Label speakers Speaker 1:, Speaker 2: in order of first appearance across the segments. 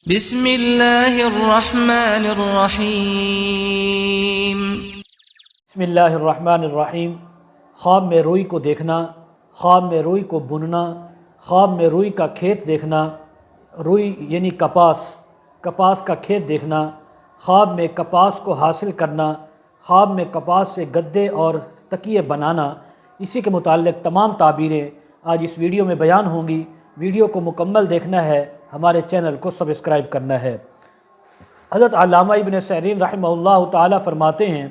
Speaker 1: بسم اللہ الرحمن الرحیم۔
Speaker 2: بسم اللہ الرحمن الرحیم۔ خواب میں روئی کو دیکھنا، خواب میں روئی کو بننا، خواب میں روئی کا کھیت دیکھنا، روئی یعنی کپاس کا کھیت دیکھنا، خواب میں کپاس کو حاصل کرنا، خواب میں کپاس سے گدے اور تکیے بنانا، اسی کے متعلق تمام تعبیریں آج اس ویڈیو میں بیان ہوں گی۔ ویڈیو کو مکمل دیکھنا ہے، ہمارے چینل کو سبسکرائب کرنا ہے۔ حضرت علامہ ابن سیرین رحمہ اللہ تعالیٰ فرماتے ہیں،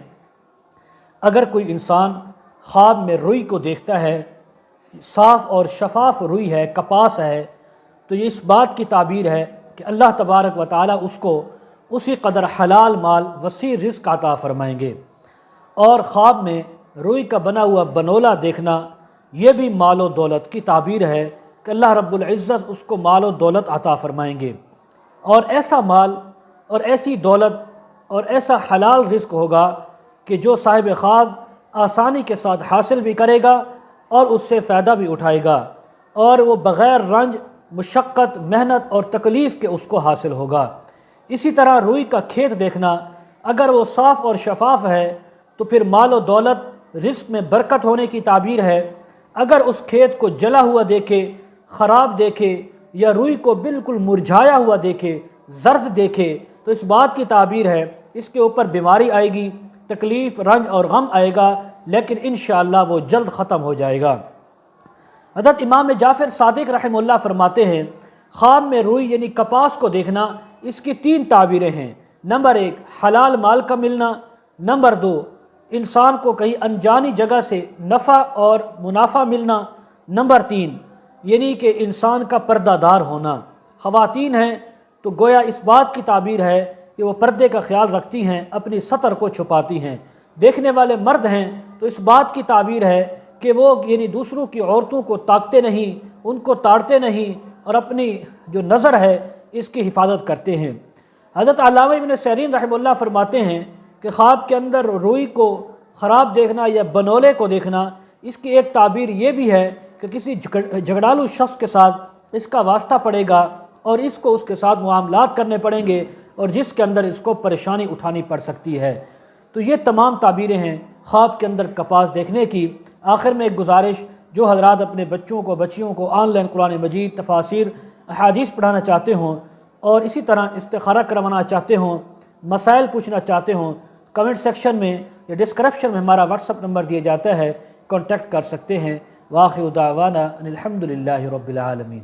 Speaker 2: اگر کوئی انسان خواب میں روئی کو دیکھتا ہے، صاف اور شفاف روئی ہے، کپاس ہے، تو یہ اس بات کی تعبیر ہے کہ اللہ تبارک و تعالیٰ اس کو اسی قدر حلال مال، وسیع رزق عطا فرمائیں گے۔ اور خواب میں روئی کا بنا ہوا بنولا دیکھنا، یہ بھی مال و دولت کی تعبیر ہے کہ اللہ رب العزت اس کو مال و دولت عطا فرمائیں گے، اور ایسا مال اور ایسی دولت اور ایسا حلال رزق ہوگا کہ جو صاحب خواب آسانی کے ساتھ حاصل بھی کرے گا اور اس سے فائدہ بھی اٹھائے گا، اور وہ بغیر رنج، مشقت، محنت اور تکلیف کے اس کو حاصل ہوگا۔ اسی طرح روئی کا کھیت دیکھنا، اگر وہ صاف اور شفاف ہے تو پھر مال و دولت، رزق میں برکت ہونے کی تعبیر ہے۔ اگر اس کھیت کو جلا ہوا دیکھے، خراب دیکھے، یا روئی کو بالکل مرجھایا ہوا دیکھے، زرد دیکھے، تو اس بات کی تعبیر ہے اس کے اوپر بیماری آئے گی، تکلیف، رنج اور غم آئے گا، لیکن انشاءاللہ وہ جلد ختم ہو جائے گا۔ حضرت امام جعفر صادق رحمہ اللہ فرماتے ہیں، خواب میں روئی یعنی کپاس کو دیکھنا، اس کی 3 تعبیریں ہیں۔ نمبر 1 حلال مال کا ملنا، نمبر 2 انسان کو کہیں انجانی جگہ سے نفع اور منافع ملنا، نمبر 3 یعنی کہ انسان کا پردہ دار ہونا۔ خواتین ہیں تو گویا اس بات کی تعبیر ہے کہ وہ پردے کا خیال رکھتی ہیں، اپنی سطر کو چھپاتی ہیں۔ دیکھنے والے مرد ہیں تو اس بات کی تعبیر ہے کہ وہ یعنی دوسروں کی عورتوں کو تاکتے نہیں، ان کو تاڑتے نہیں، اور اپنی جو نظر ہے اس کی حفاظت کرتے ہیں۔ حضرت علامہ ابن سیرین رحمہ اللہ فرماتے ہیں کہ خواب کے اندر روئی کو خراب دیکھنا یا بنولے کو دیکھنا، اس کی ایک تعبیر یہ بھی ہے کہ کسی جھگڑالو شخص کے ساتھ اس کا واسطہ پڑے گا اور اس کو اس کے ساتھ معاملات کرنے پڑیں گے، اور جس کے اندر اس کو پریشانی اٹھانی پڑ سکتی ہے۔ تو یہ تمام تعبیریں ہیں خواب کے اندر کپاس دیکھنے کی۔ آخر میں ایک گزارش، جو حضرات اپنے بچوں کو بچیوں کو آن لائن قرآن مجید، تفاسیر، احادیث پڑھانا چاہتے ہوں اور اسی طرح استخارہ کروانا چاہتے ہوں، مسائل پوچھنا چاہتے ہوں، کمنٹ سیکشن میں یا ڈسکرپشن میں ہمارا واٹس اپ نمبر دیا جاتا ہے، کانٹیکٹ کر سکتے ہیں۔ وآخر دعوانا ان الحمد للہ رب العالمین۔